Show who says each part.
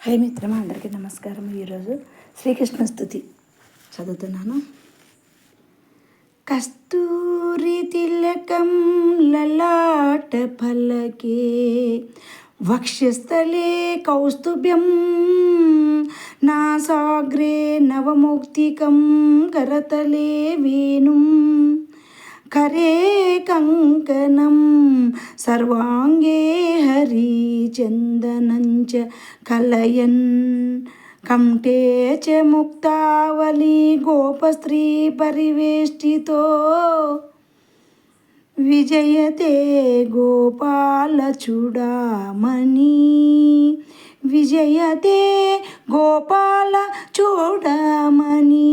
Speaker 1: High మిత్రమా, అందరికీ నమస్కారం. ఈరోజు శ్రీకృష్ణ స్తుతి చదువుతున్నాను. కస్తూరి తిలకం లలాట ఫలకే వక్షస్థలే కౌస్తుభ్యం నాసాగ్రే నవమౌక్తికం కరతలే వేణుం కరే కంకణం సర్వాంగే హరిచందనంచ కలయన్ కంఠే చ ముక్తావళి గోపస్త్రీ పరివేష్టితో విజయతే గోపాల చూడామణి విజయతే గోపాల చూడామణి.